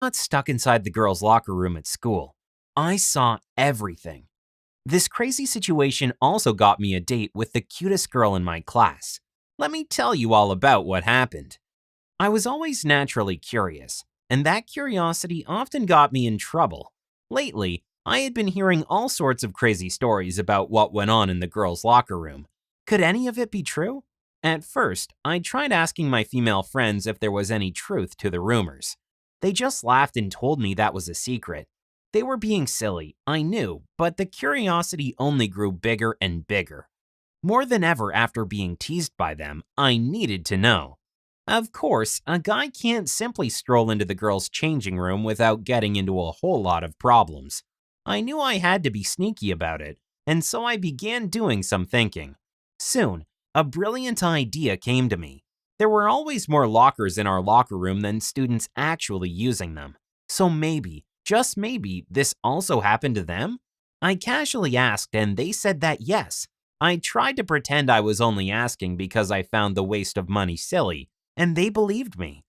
Got stuck inside the girls' locker room at school. I saw everything. This crazy situation also got me a date with the cutest girl in my class. Let me tell you all about what happened. I was always naturally curious, and that curiosity often got me in trouble. Lately, I had been hearing all sorts of crazy stories about what went on in the girls' locker room. Could any of it be true? At first, I tried asking my female friends if there was any truth to the rumors. They just laughed and told me that was a secret. They were being silly, I knew, but the curiosity only grew bigger and bigger. More than ever after being teased by them, I needed to know. Of course, a guy can't simply stroll into the girls' changing room without getting into a whole lot of problems. I knew I had to be sneaky about it, and so I began doing some thinking. Soon, a brilliant idea came to me. There were always more lockers in our locker room than students actually using them. So maybe, just maybe, this also happened to them? I casually asked and they said that yes. I tried to pretend I was only asking because I found the waste of money silly, and they believed me.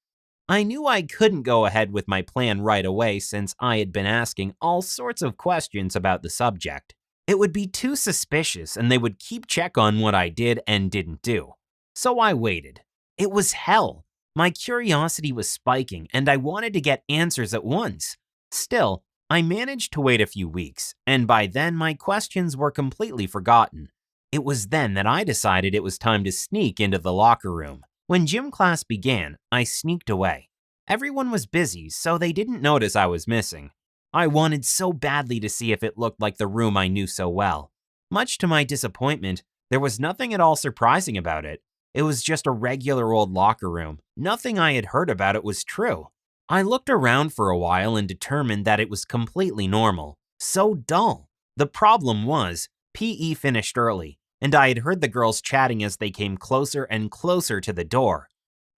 I knew I couldn't go ahead with my plan right away since I had been asking all sorts of questions about the subject. It would be too suspicious and they would keep check on what I did and didn't do. So I waited. It was hell. My curiosity was spiking and I wanted to get answers at once. Still, I managed to wait a few weeks, and by then my questions were completely forgotten. It was then that I decided it was time to sneak into the locker room. When gym class began, I sneaked away. Everyone was busy, so they didn't notice I was missing. I wanted so badly to see if it looked like the room I knew so well. Much to my disappointment, there was nothing at all surprising about it. It was just a regular old locker room. Nothing I had heard about it was true. I looked around for a while and determined that it was completely normal. So dull. The problem was, PE finished early, and I had heard the girls chatting as they came closer and closer to the door.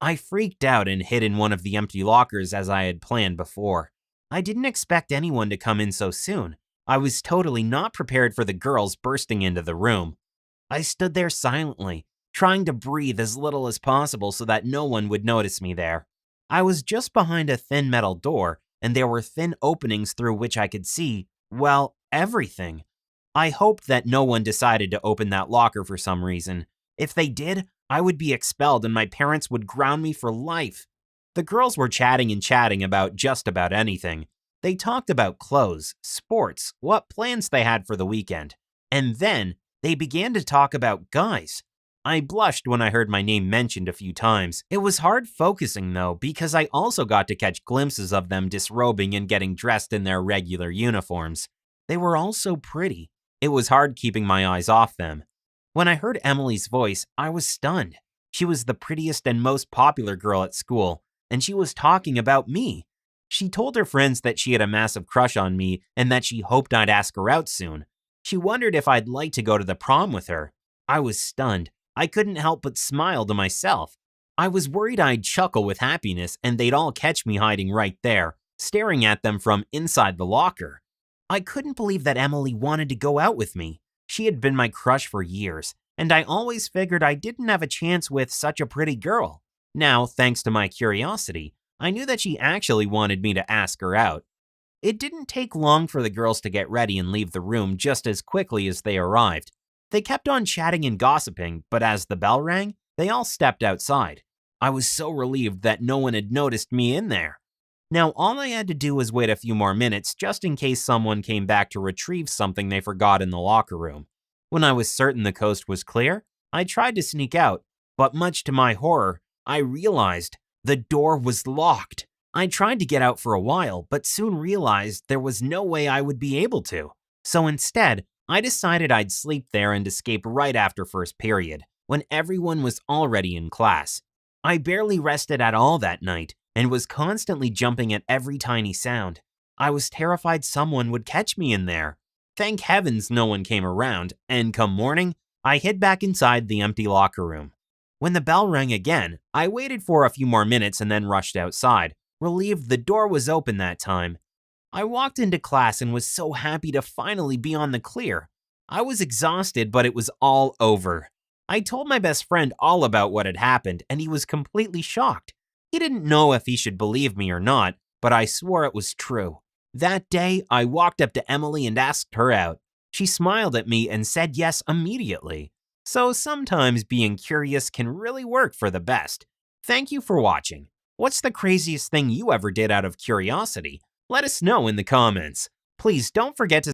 I freaked out and hid in one of the empty lockers as I had planned before. I didn't expect anyone to come in so soon. I was totally not prepared for the girls bursting into the room. I stood there silently, trying to breathe as little as possible so that no one would notice me there. I was just behind a thin metal door, and there were thin openings through which I could see, well, everything. I hoped that no one decided to open that locker for some reason. If they did, I would be expelled and my parents would ground me for life. The girls were chatting and chatting about just about anything. They talked about clothes, sports, what plans they had for the weekend. And then they began to talk about guys. I blushed when I heard my name mentioned a few times. It was hard focusing though, because I also got to catch glimpses of them disrobing and getting dressed in their regular uniforms. They were all so pretty. It was hard keeping my eyes off them. When I heard Emily's voice, I was stunned. She was the prettiest and most popular girl at school, and she was talking about me. She told her friends that she had a massive crush on me and that she hoped I'd ask her out soon. She wondered if I'd like to go to the prom with her. I was stunned. I couldn't help but smile to myself. I was worried I'd chuckle with happiness and they'd all catch me hiding right there, staring at them from inside the locker. I couldn't believe that Emily wanted to go out with me. She had been my crush for years, and I always figured I didn't have a chance with such a pretty girl. Now, thanks to my curiosity, I knew that she actually wanted me to ask her out. It didn't take long for the girls to get ready and leave the room just as quickly as they arrived. They kept on chatting and gossiping, but as the bell rang, they all stepped outside. I was so relieved that no one had noticed me in there. Now, all I had to do was wait a few more minutes just in case someone came back to retrieve something they forgot in the locker room. When I was certain the coast was clear, I tried to sneak out, but much to my horror, I realized the door was locked. I tried to get out for a while, but soon realized there was no way I would be able to. So instead, I decided I'd sleep there and escape right after first period, when everyone was already in class. I barely rested at all that night and was constantly jumping at every tiny sound. I was terrified someone would catch me in there. Thank heavens no one came around, and come morning, I hid back inside the empty locker room. When the bell rang again, I waited for a few more minutes and then rushed outside, relieved the door was open that time. I walked into class and was so happy to finally be on the clear. I was exhausted, but it was all over. I told my best friend all about what had happened, and he was completely shocked. He didn't know if he should believe me or not, but I swore it was true. That day, I walked up to Emily and asked her out. She smiled at me and said yes immediately. So sometimes being curious can really work for the best. Thank you for watching. What's the craziest thing you ever did out of curiosity? Let us know in the comments. Please don't forget to